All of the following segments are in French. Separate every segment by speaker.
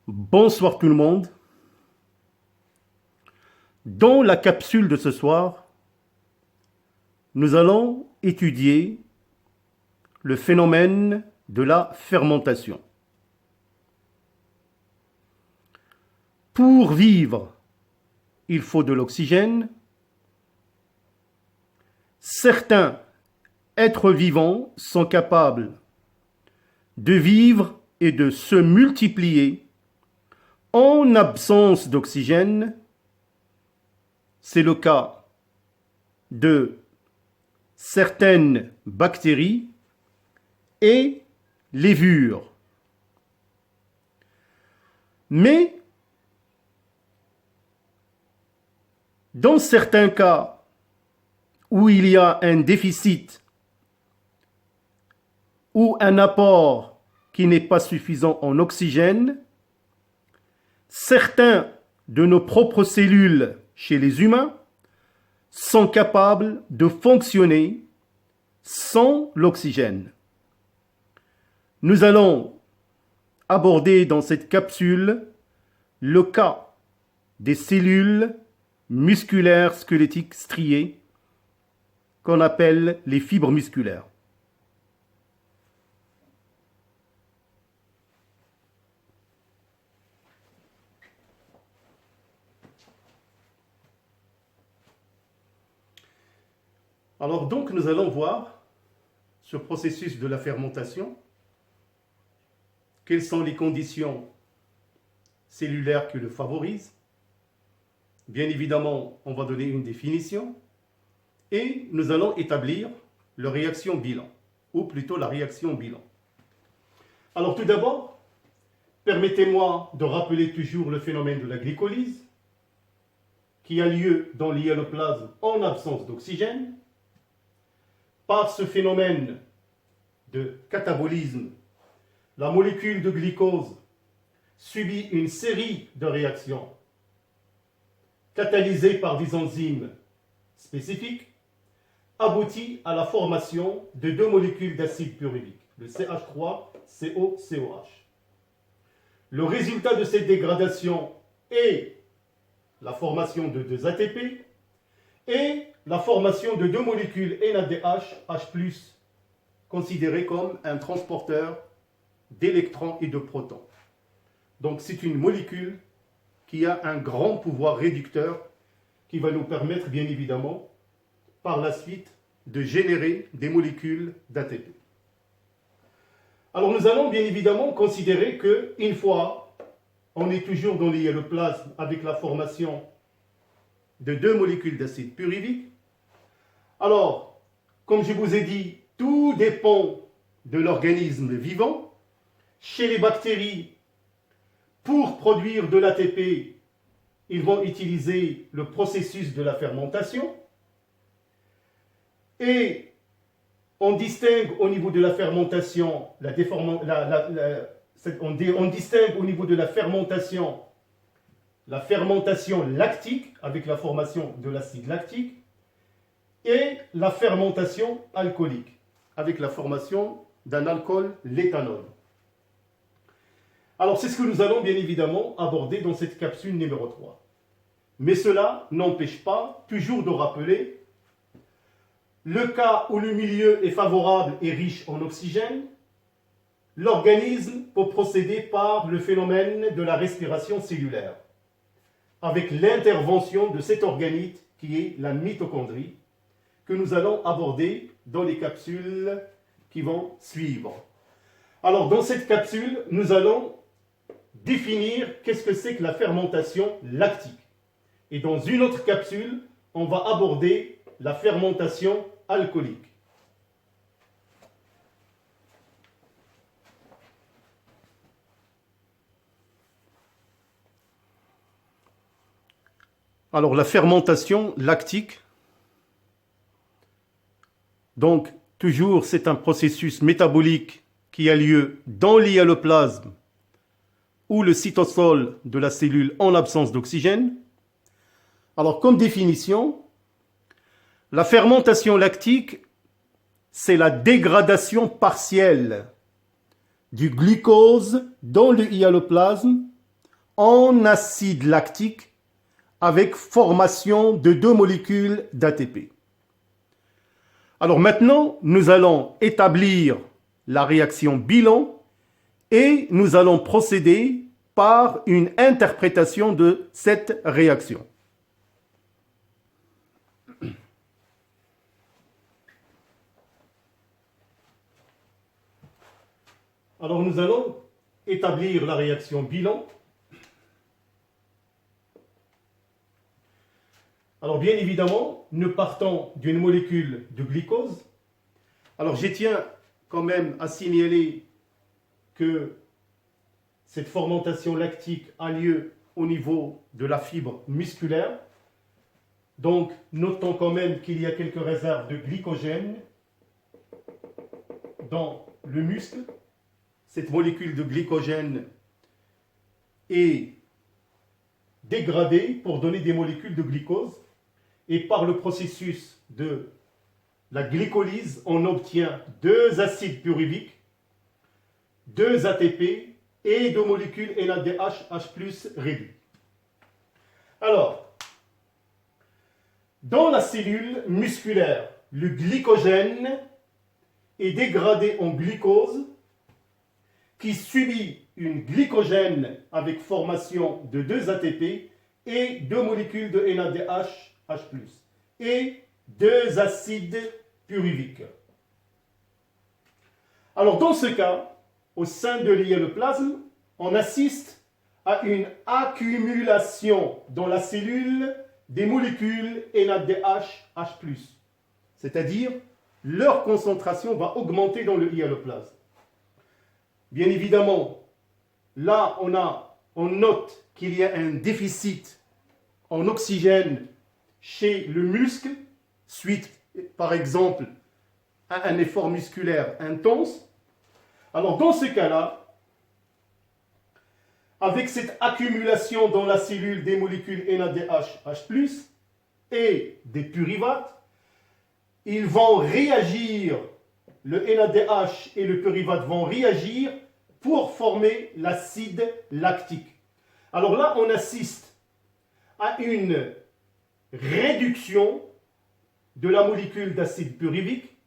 Speaker 1: Bonsoir tout le monde. Dans la capsule de ce soir, nous allons étudier le phénomène de la fermentation. Pour vivre, il faut de l'oxygène. Certains êtres vivants sont capables de vivre et de se multiplier en absence d'oxygène. C'est le cas de certaines bactéries et lévures. Mais dans certains cas où il y a un déficit ou un apport qui n'est pas suffisant en oxygène, certains de nos propres cellules chez les humains sont capables de fonctionner sans l'oxygène. Nous allons aborder dans cette capsule le cas des cellules musculaires squelettiques striées qu'on appelle les fibres musculaires. Alors donc nous allons voir ce processus de la fermentation, quelles sont les conditions cellulaires qui le favorisent. Bien évidemment, on va donner une définition et nous allons établir la réaction bilan, ou plutôt la réaction bilan. Alors tout d'abord, permettez-moi de rappeler toujours le phénomène de la glycolyse qui a lieu dans l'hyaloplasme en absence d'oxygène. Par ce phénomène de catabolisme, la molécule de glucose subit une série de réactions catalysées par des enzymes spécifiques, aboutit à la formation de deux molécules d'acide pyruvique, le CH3COCOH. Le résultat de cette dégradation est la formation de deux ATP et la formation de deux molécules NADH, H+, considérées comme un transporteur d'électrons et de protons. Donc c'est une molécule qui a un grand pouvoir réducteur qui va nous permettre bien évidemment par la suite de générer des molécules d'ATP. Alors nous allons bien évidemment considérer qu'une fois on est toujours dans l'hyaloplasme avec la formation de deux molécules d'acide pyruvique. Alors, comme je vous ai dit, tout dépend de l'organisme vivant. Chez les bactéries, pour produire de l'ATP, ils vont utiliser le processus de la fermentation. Et on distingue au niveau de la fermentation, on distingue au niveau de la fermentation lactique avec la formation de l'acide lactique et la fermentation alcoolique avec la formation d'un alcool, l'éthanol. Alors c'est ce que nous allons bien évidemment aborder dans cette capsule numéro 3. Mais cela n'empêche pas toujours de rappeler le cas où le milieu est favorable et riche en oxygène. L'organisme peut procéder par le phénomène de la respiration cellulaire, avec l'intervention de cet organite qui est la mitochondrie, que nous allons aborder dans les capsules qui vont suivre. Alors dans cette capsule, nous allons définir qu'est-ce que c'est que la fermentation lactique. Et dans une autre capsule, on va aborder la fermentation alcoolique. Alors la fermentation lactique, donc toujours c'est un processus métabolique qui a lieu dans l'hyaloplasme ou le cytosol de la cellule en absence d'oxygène. Alors comme définition, la fermentation lactique, c'est la dégradation partielle du glucose dans le hyaloplasme en acide lactique avec formation de 2 molécules d'ATP. Alors maintenant, nous allons établir la réaction bilan et nous allons procéder par une interprétation de cette réaction. Alors nous allons établir la réaction bilan. Alors bien évidemment, nous partons d'une molécule de glucose. Alors je tiens quand même à signaler que cette fermentation lactique a lieu au niveau de la fibre musculaire. Donc notons quand même qu'il y a quelques réserves de glycogène dans le muscle. Cette molécule de glycogène est dégradée pour donner des molécules de glucose. Et par le processus de la glycolyse, on obtient 2 acides pyruviques, 2 ATP et 2 molécules NADH, H+ réduit. Alors, dans la cellule musculaire, le glycogène est dégradé en glucose qui subit une glycogène avec formation de 2 ATP et 2 molécules de NADH, H+, et 2 acides pyruviques. Alors dans ce cas, au sein de l'hyaloplasme, on assiste à une accumulation dans la cellule des molécules NADH, H+, c'est-à-dire leur concentration va augmenter dans le hyaloplasme. Bien évidemment, là on note qu'il y a un déficit en oxygène chez le muscle, suite par exemple à un effort musculaire intense. Alors dans ce cas-là, avec cette accumulation dans la cellule des molécules NADH, H+, et des pyruvates, ils vont réagir, le NADH et le pyruvate vont réagir pour former l'acide lactique. Alors là, on assiste à une réduction de la molécule d'acide pyruvique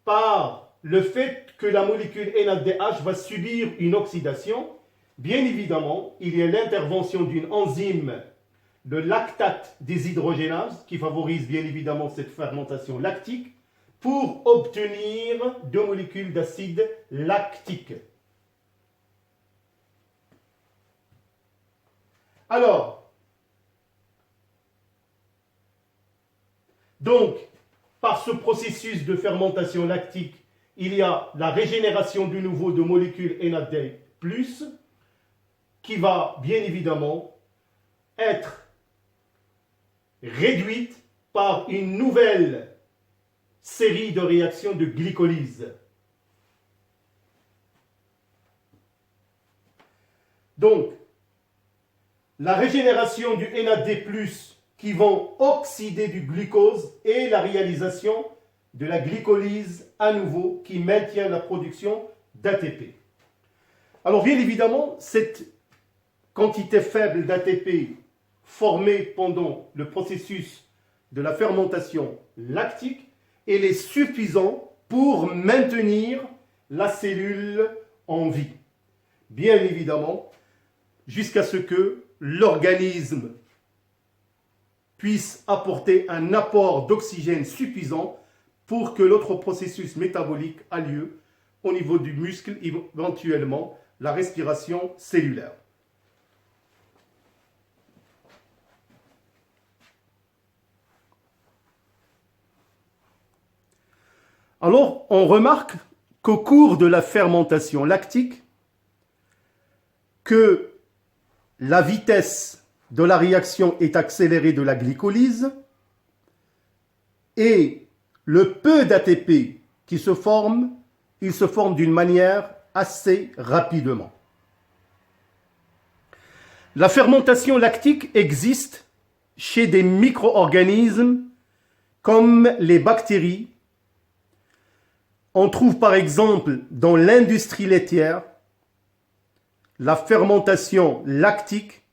Speaker 1: par le fait que la molécule NADH va subir une oxydation. Bien évidemment, il y a l'intervention d'une enzyme de lactate déshydrogénase qui favorise bien évidemment cette fermentation lactique pour obtenir 2 molécules d'acide lactique. Alors, donc, par ce processus de fermentation lactique, il y a la régénération de nouveau de molécules NAD+, qui va bien évidemment être réduite par une nouvelle série de réactions de glycolyse. Donc, la régénération du NAD+, qui vont oxyder du glucose et la réalisation de la glycolyse à nouveau qui maintient la production d'ATP. Alors bien évidemment, cette quantité faible d'ATP formée pendant le processus de la fermentation lactique, elle est suffisante pour maintenir la cellule en vie. Bien évidemment, jusqu'à ce que l'organisme puisse apporter un apport d'oxygène suffisant pour que l'autre processus métabolique a lieu au niveau du muscle, éventuellement la respiration cellulaire. Alors, on remarque qu'au cours de la fermentation lactique, que la vitesse de la réaction est accélérée de la glycolyse et le peu d'ATP qui se forme, il se forme d'une manière assez rapidement. La fermentation lactique existe chez des micro-organismes comme les bactéries. On trouve par exemple dans l'industrie laitière, la fermentation lactique,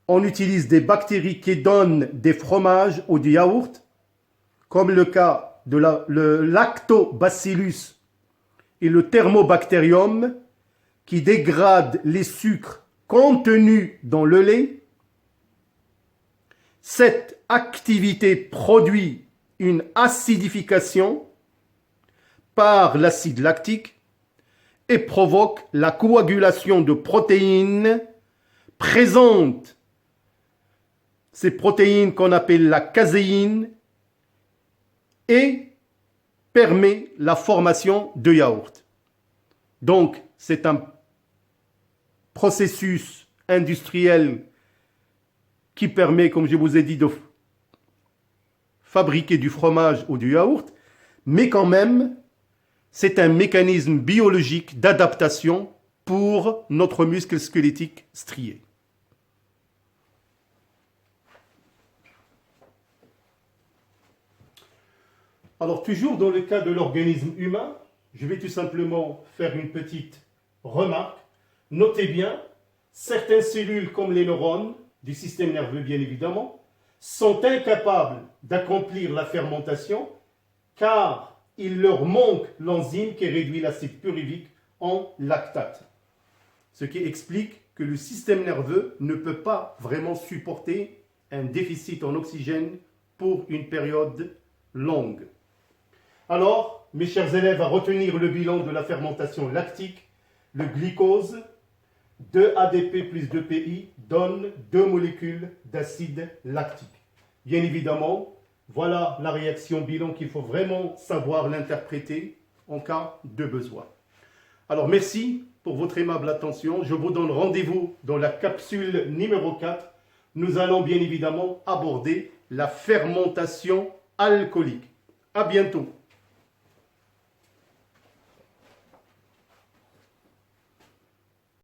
Speaker 1: on utilise des bactéries qui donnent des fromages ou du yaourt, comme le cas de le lactobacillus et le thermobacterium, qui dégradent les sucres contenus dans le lait. Cette activité produit une acidification par l'acide lactique et provoque la coagulation de protéines présentes. Ces protéines qu'on appelle la caséine et permet la formation de yaourt. Donc, c'est un processus industriel qui permet, comme je vous ai dit, de fabriquer du fromage ou du yaourt, mais quand même, c'est un mécanisme biologique d'adaptation pour notre muscle squelettique strié. Alors, toujours dans le cas de l'organisme humain, je vais tout simplement faire une petite remarque. Notez bien, certaines cellules comme les neurones, du système nerveux bien évidemment, sont incapables d'accomplir la fermentation car il leur manque l'enzyme qui réduit l'acide pyruvique en lactate. Ce qui explique que le système nerveux ne peut pas vraiment supporter un déficit en oxygène pour une période longue. Alors, mes chers élèves, à retenir le bilan de la fermentation lactique, le glycose, 2 ADP plus 2 PI donne 2 molécules d'acide lactique. Bien évidemment, voilà la réaction bilan qu'il faut vraiment savoir l'interpréter en cas de besoin. Alors, merci pour votre aimable attention. Je vous donne rendez-vous dans la capsule numéro 4. Nous allons bien évidemment aborder la fermentation alcoolique. À bientôt.